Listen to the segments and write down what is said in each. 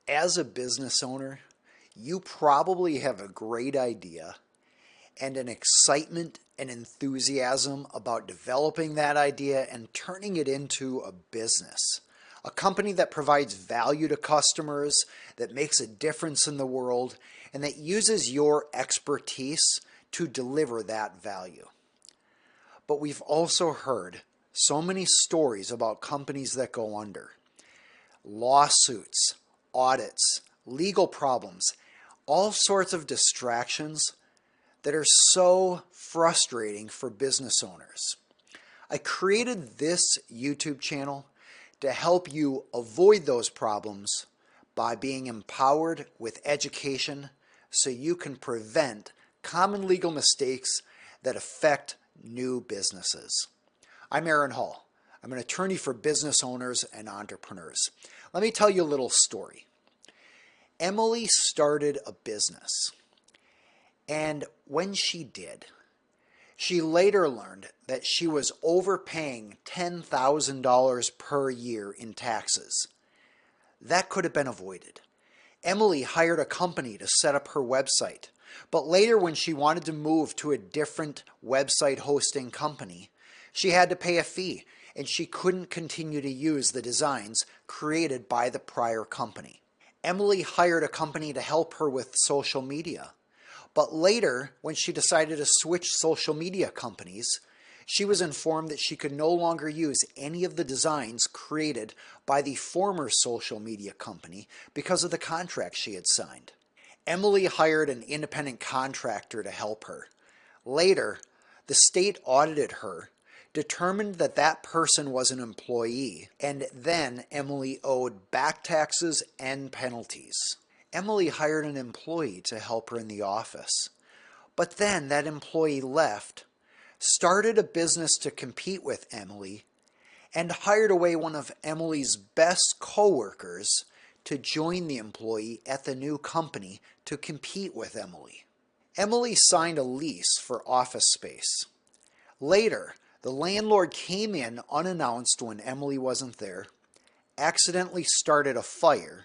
As a business owner, you probably have a great idea and an excitement and enthusiasm about developing that idea and turning it into a business. A company that provides value to customers, that makes a difference in the world, and that uses your expertise to deliver that value. But we've also heard so many stories about companies that go under. Lawsuits, audits, legal problems, all sorts of distractions that are so frustrating for business owners. I created this YouTube channel to help you avoid those problems by being empowered with education so you can prevent common legal mistakes that affect new businesses. I'm Aaron Hall. I'm an attorney for business owners and entrepreneurs. Let me tell you a little story. Emily started a business, and when she did, she later learned that she was overpaying $10,000 per year in taxes. That could have been avoided. Emily hired a company to set up her website, but later when she wanted to move to a different website hosting company, she had to pay a fee, and she couldn't continue to use the designs created by the prior company. Emily hired a company to help her with social media. But later, when she decided to switch social media companies, she was informed that she could no longer use any of the designs created by the former social media company because of the contract she had signed. Emily hired an independent contractor to help her. Later, the state audited her, determined that that person was an employee, and then Emily owed back taxes and penalties. Emily hired an employee to help her in the office, but then that employee left, started a business to compete with Emily, and hired away one of Emily's best coworkers to join the employee at the new company to compete with Emily. Emily signed a lease for office space. Later, the landlord came in unannounced when Emily wasn't there, accidentally started a fire,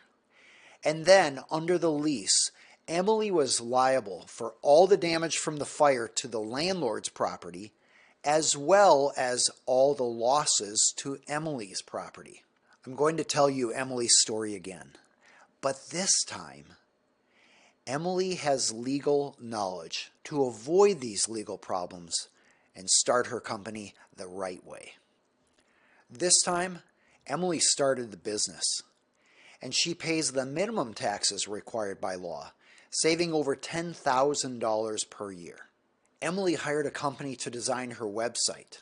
and then under the lease, Emily was liable for all the damage from the fire to the landlord's property, as well as all the losses to Emily's property. I'm going to tell you Emily's story again, but this time, Emily has legal knowledge to avoid these legal problems and start her company the right way. This time, Emily started the business, and she pays the minimum taxes required by law, saving over $10,000 per year. Emily hired a company to design her website.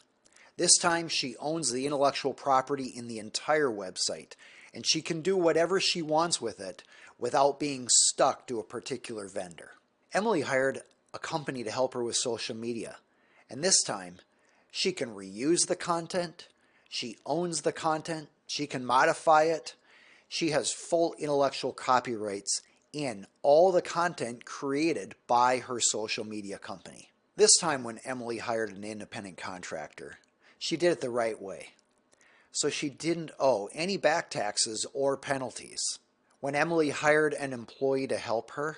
This time, she owns the intellectual property in the entire website, and she can do whatever she wants with it without being stuck to a particular vendor. Emily hired a company to help her with social media. And this time, she can reuse the content, she owns the content, she can modify it, she has full intellectual copyrights in all the content created by her social media company. This time when Emily hired an independent contractor, she did it the right way. So she didn't owe any back taxes or penalties. When Emily hired an employee to help her,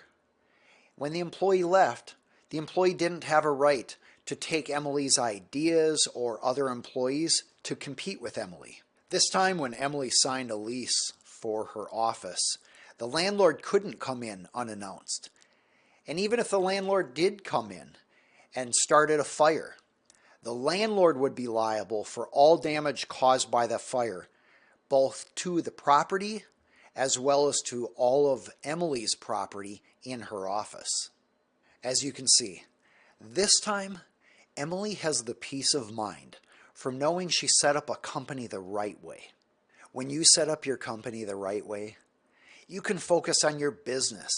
when the employee left, the employee didn't have a right to take Emily's ideas or other employees to compete with Emily. This time when Emily signed a lease for her office, the landlord couldn't come in unannounced. And even if the landlord did come in and started a fire, the landlord would be liable for all damage caused by the fire, both to the property as well as to all of Emily's property in her office. As you can see, this time, Emily has the peace of mind from knowing she set up a company the right way. When you set up your company the right way, you can focus on your business.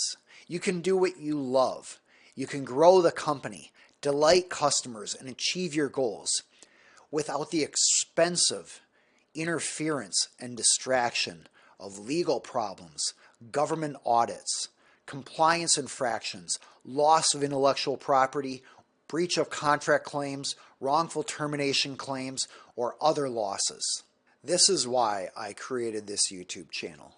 You can do what you love. You can grow the company, delight customers, and achieve your goals without the expensive interference and distraction of legal problems, government audits, compliance infractions, loss of intellectual property, breach of contract claims, wrongful termination claims, or other losses. This is why I created this YouTube channel,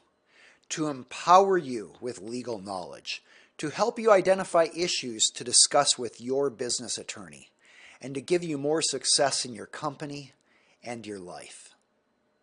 to empower you with legal knowledge, to help you identify issues to discuss with your business attorney, and to give you more success in your company and your life.